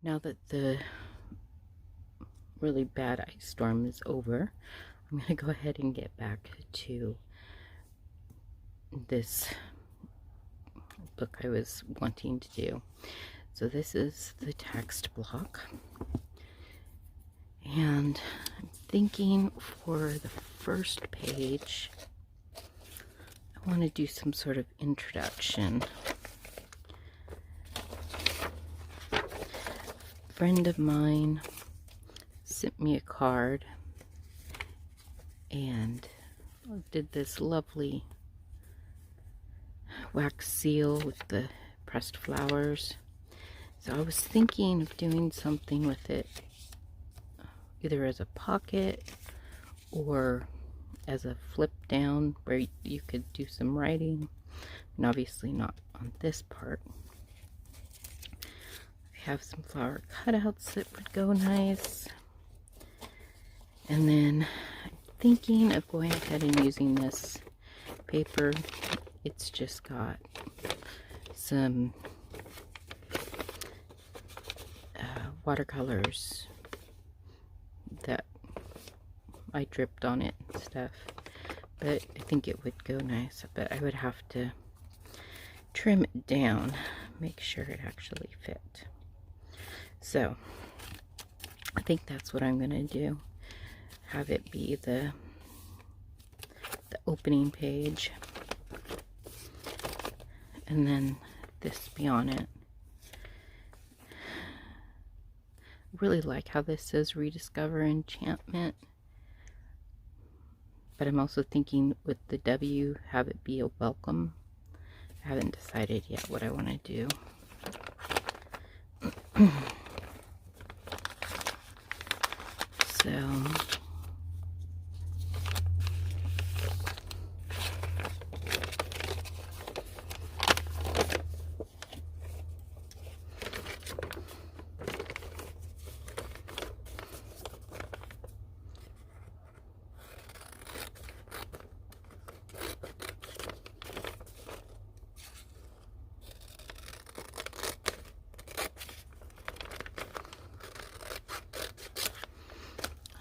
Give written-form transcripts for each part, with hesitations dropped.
Now that the really bad ice storm is over, I'm going to go ahead and get back to this book I was wanting to do. So this is the text block, and I'm thinking for the first page I want to do some sort of introduction. A friend of mine sent me a card and did this lovely wax seal with the pressed flowers. So I was thinking of doing something with it, either as a pocket or as a flip down where you could do some writing, and obviously not on this part. I have some flower cutouts that would go nice, and then I'm thinking of going ahead and using this paper. It's just got some watercolors that I dripped on it and stuff, but I think it would go nice, but I would have to trim it down, make sure it actually fit. So I think that's what I'm gonna do, have it be the opening page, and then this be on it. I really like how this says Rediscover Enchantment, but I'm also thinking with the W, have it be a welcome. I haven't decided yet what I want to do. So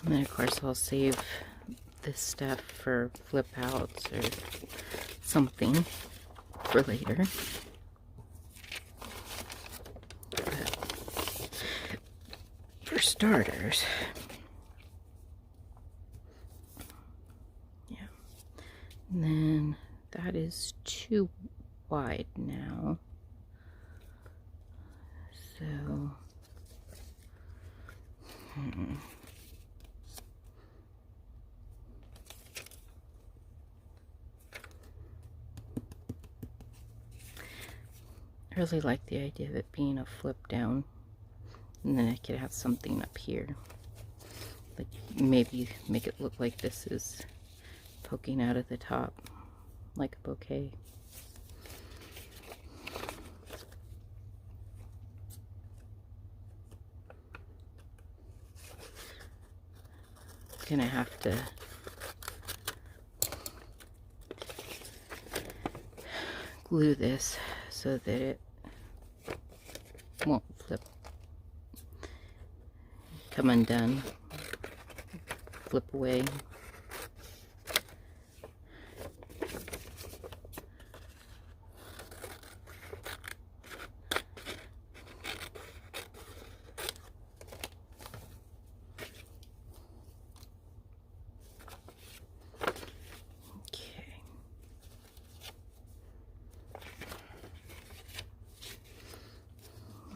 and then of course I'll save this stuff for flip outs or something for later. But for starters, yeah. And then that is too wide now. So I really like the idea of it being a flip down, and then I could have something up here, like maybe make it look like this is poking out of the top like a bouquet. Gonna have to glue this so that it won't come undone, flip away.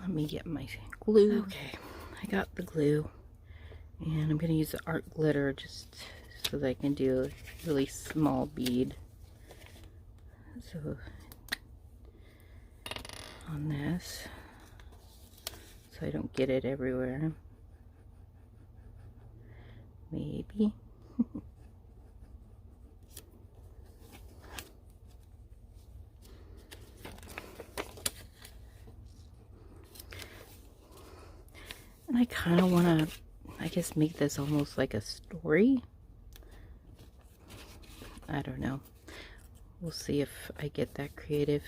Let me get my glue. Okay, I got the glue, and I'm going to use the art glitter just so that I can do a really small bead. So on this, so I don't get it everywhere. Maybe. And I kind of want to, I guess, make this almost like a story. I don't know. We'll see if I get that creative.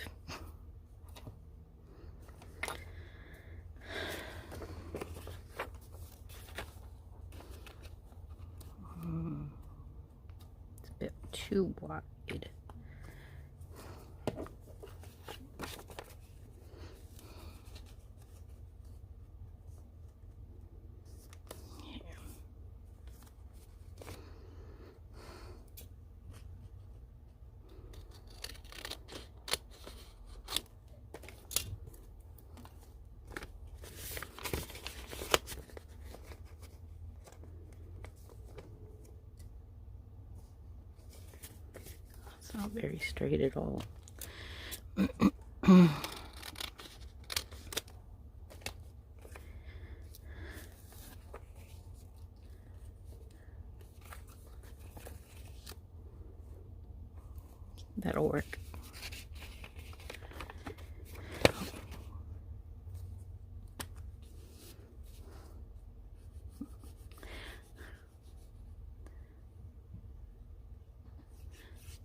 too wide. It's not very straight at all. That'll work.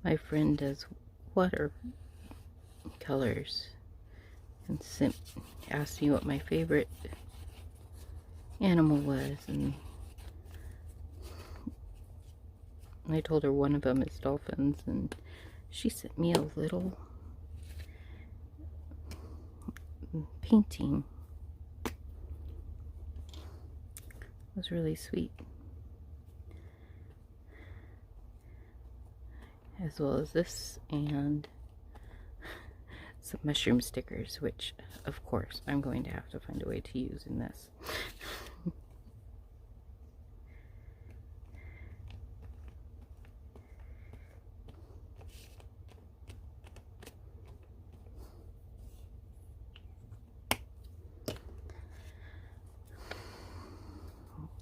My friend does watercolors and asked me what my favorite animal was, and I told her one of them is dolphins, and she sent me a little painting. It was really sweet. As well as this and some mushroom stickers, which of course I'm going to have to find a way to use in this.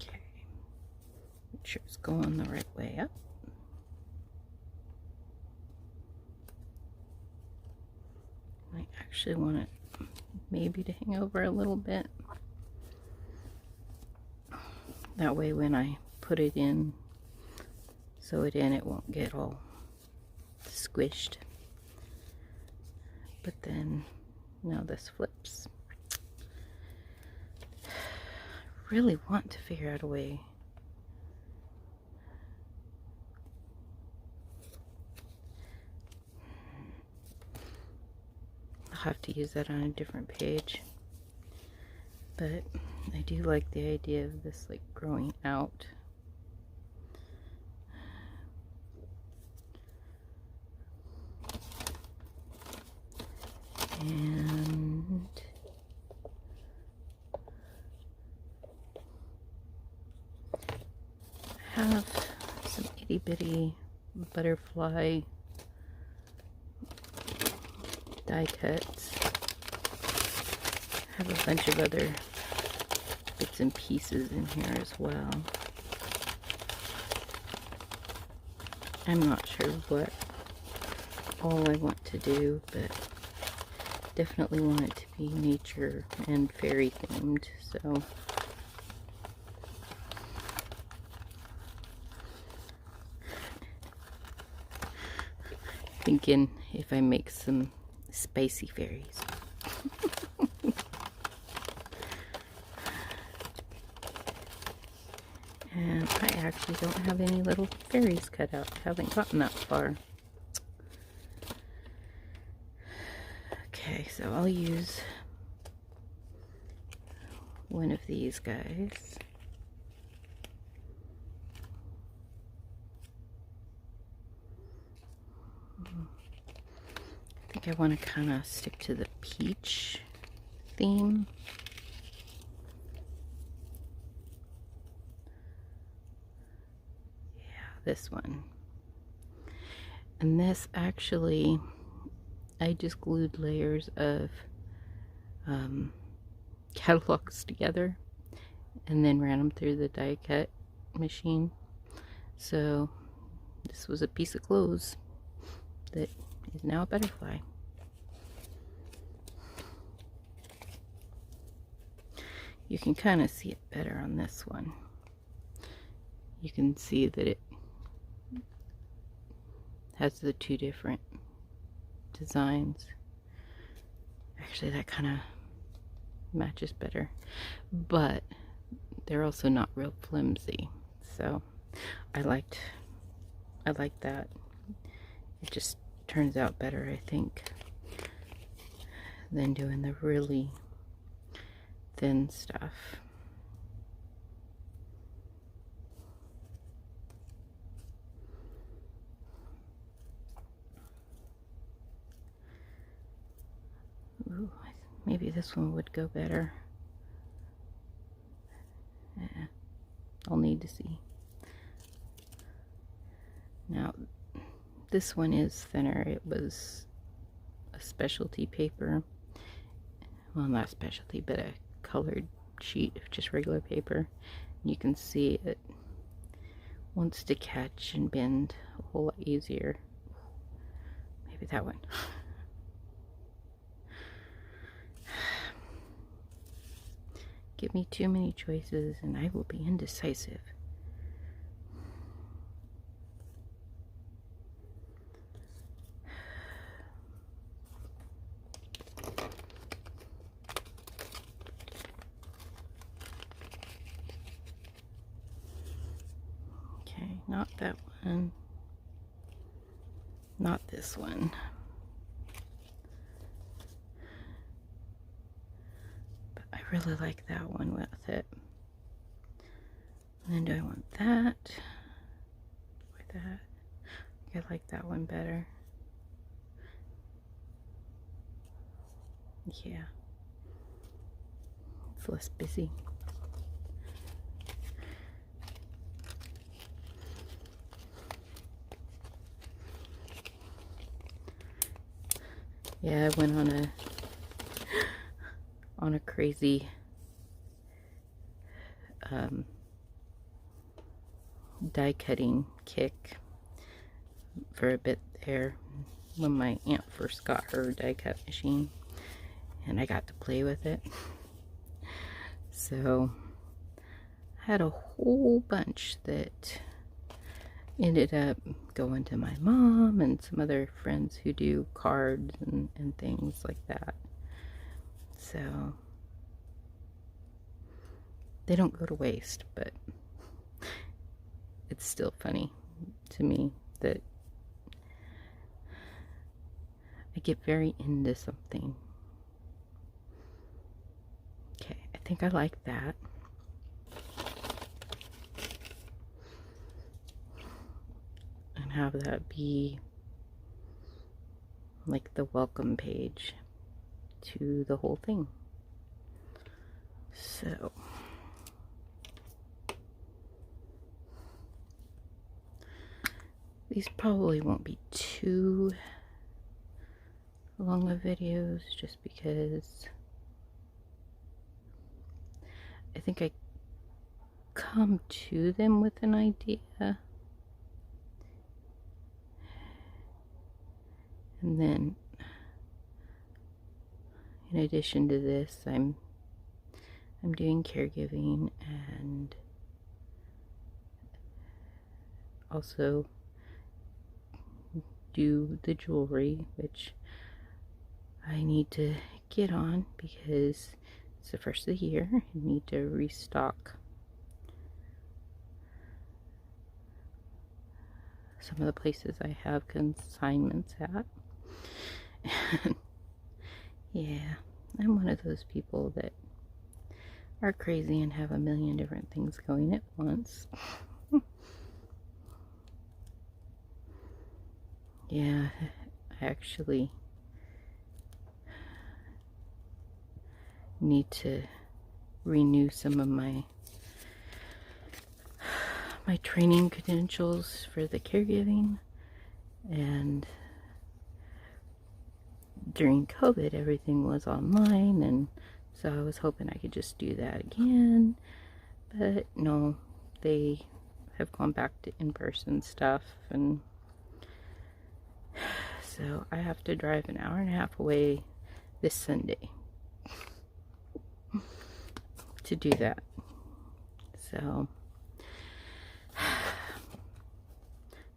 Okay, make sure it's going the right way up. I actually want it maybe to hang over a little bit. That way when I put it in, sew it in, it won't get all squished. But then, now this flips. I really want to figure out a way have to use that on a different page, but I do like the idea of this like growing out. And I have some itty bitty butterfly die cuts. I have a bunch of other bits and pieces in here as well. I'm not sure what all I want to do, but definitely want it to be nature and fairy themed, so thinking if I make some spicy fairies. And I actually don't have any little fairies cut out. Haven't gotten that far. Okay, so I'll use one of these guys. I think I want to kind of stick to the peach theme. Yeah, this one. And this actually, I just glued layers of catalogs together and then ran them through the die cut machine. So this was a piece of clothes that is now a butterfly. You can kind of see it better on this one. You can see that it has the two different designs. Actually, that kind of matches better, but they're also not real flimsy, so I liked that It just turns out better, I think, than doing the really thin stuff. Ooh, maybe this one would go better. Yeah, I'll need to see. Now, this one is thinner. It was a specialty paper. Well, not specialty, but a colored sheet of just regular paper. You can see it wants to catch and bend a whole lot easier. Maybe that one. Give me too many choices and I will be indecisive. Okay, not that one. Not this one. But I really like that one with it. And then do I want that? Or that? I like that one better. Yeah. It's less busy. Yeah, I went on a crazy die cutting kick for a bit there when my aunt first got her die cut machine, and I got to play with it. So I had a whole bunch that ended up going to my mom and some other friends who do cards and things like that. So they don't go to waste, but it's still funny to me that I get very into something. Okay, I think I like that. And have that be like the welcome page to the whole thing. So these probably won't be too long of videos, just because I think I come to them with an idea, and then in addition to this, I'm doing caregiving and also do the jewelry, which I need to get on because it's the first of the year. I need to restock some of the places I have consignments at. And yeah, I'm one of those people that are crazy and have a million different things going at once. Yeah, I actually need to renew some of my training credentials for the caregiving, and during COVID everything was online, and so I was hoping I could just do that again, but no, they have gone back to in-person stuff, and so I have to drive an hour and a half away this Sunday to do that. So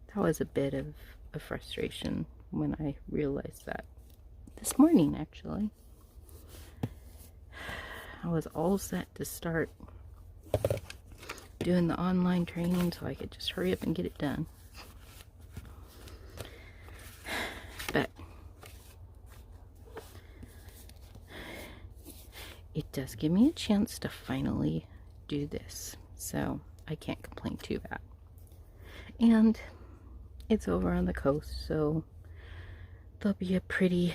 that was a bit of a frustration when I realized that this morning. Actually, I was all set to start doing the online training so I could just hurry up and get it done. it does give me a chance to finally do this, so I can't complain too bad. And it's over on the coast, so there'll be a pretty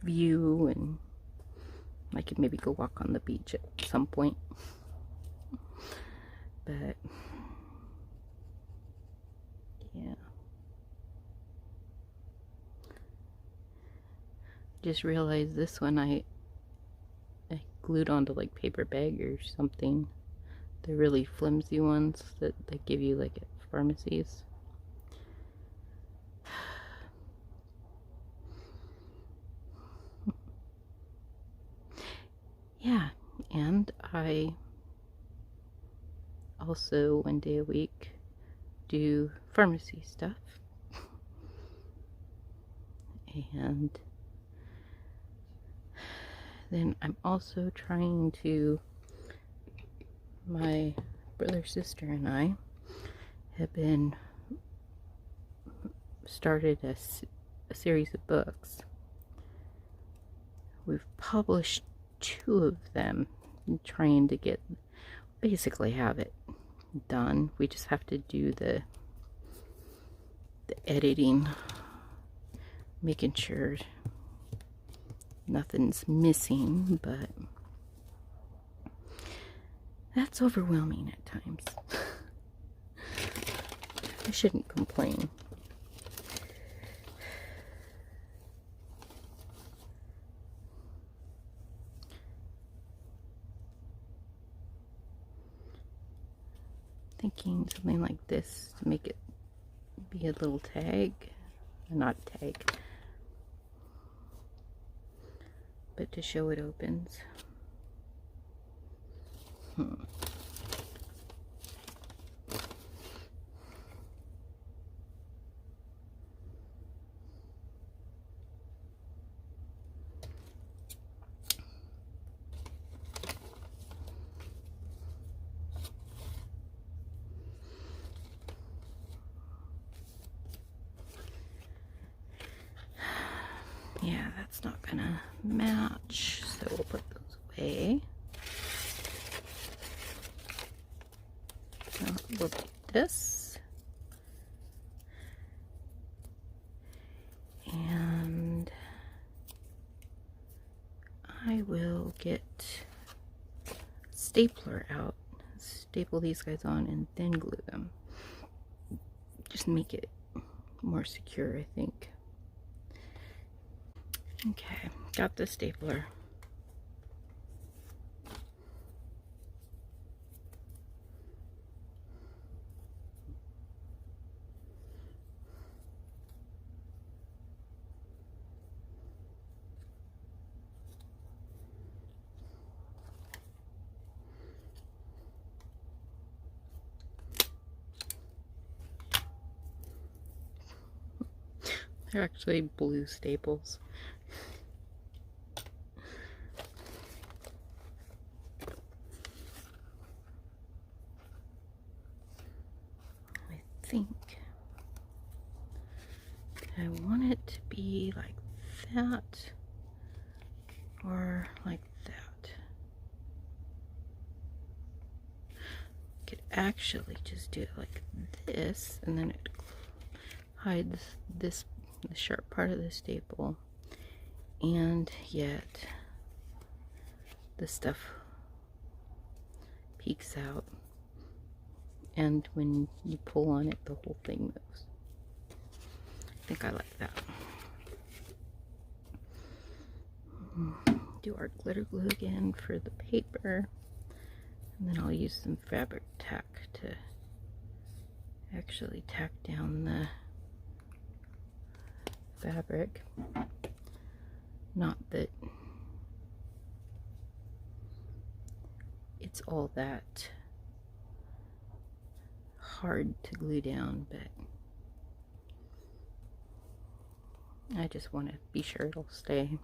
view, and I could maybe go walk on the beach at some point. But yeah, just realized this one I glued onto like paper bag or something. The really flimsy ones that they give you like at pharmacies. Yeah, and I also 1 day a week do pharmacy stuff. And then I'm also trying to, my brother, sister, and I have been started a series of books. We've published 2 of them, trying to basically have it done. We just have to do the editing, making sure nothing's missing, but that's overwhelming at times. I shouldn't complain. Thinking something like this to make it be a little tag, not tag, but to show it opens. Yeah, that's not gonna match, so we'll put those away. We'll take this, and I will get a stapler out, staple these guys on, and then glue them. Just make it more secure, I think. Okay, got the stapler. They're actually blue staples. I think I want it to be like that, or like that. Could actually just do it like this, and then it hides this, the sharp part of the staple, and yet the stuff peeks out, and when you pull on it, the whole thing moves. I think I like that. Do our glitter glue again for the paper, and then I'll use some fabric tack to actually tack down the fabric. Not that it's all that hard to glue down, but I just want to be sure it'll stay.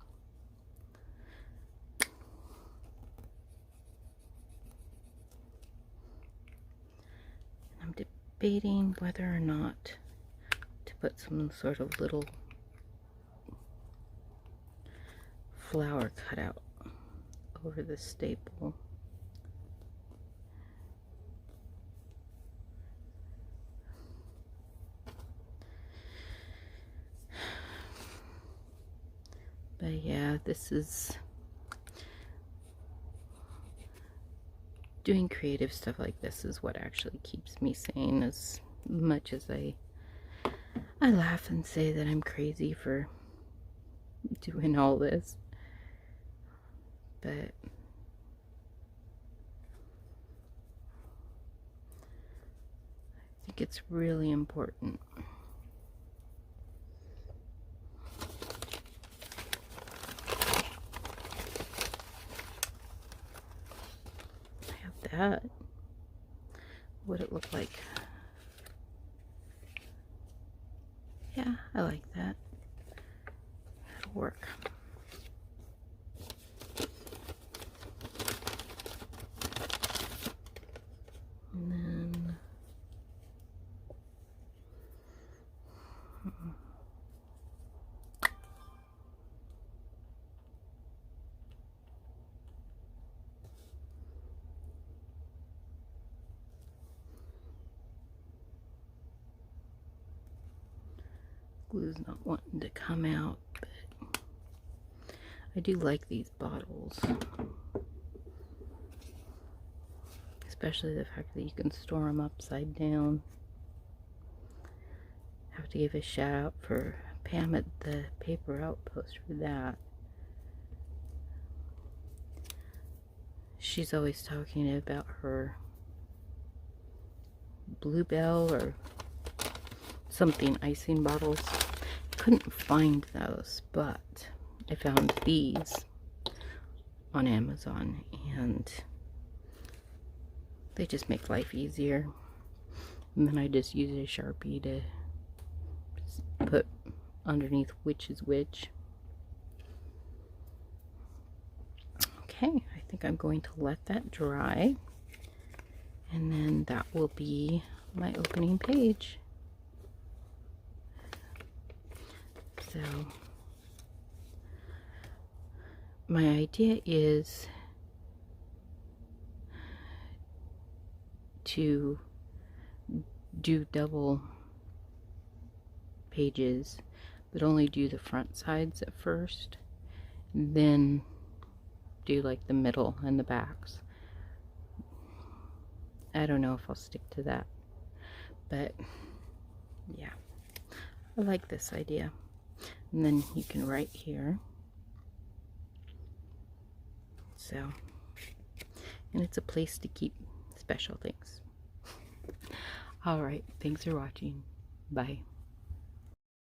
I'm debating whether or not to put some sort of little flower cutout over the staple. But yeah, this is doing creative stuff like this is what actually keeps me sane, as much as I laugh and say that I'm crazy for doing all this. But I think it's really important. That what it look like. Yeah, I like that. That'll work. And then glue's not wanting to come out, but I do like these bottles. Especially the fact that you can store them upside down. I have to give a shout out for Pam at the Paper Outpost for that. She's always talking about her Bluebell or something icing bottles. Couldn't find those, but I found these on Amazon, and they just make life easier. And then I just use a Sharpie to put underneath which is which. Okay, I think I'm going to let that dry, and then that will be my opening page. So my idea is to do double pages, but only do the front sides at first, then do like the middle and the backs. I don't know if I'll stick to that, but yeah, I like this idea. And then you can write here. So, and it's a place to keep special things. All right, thanks for watching. Bye.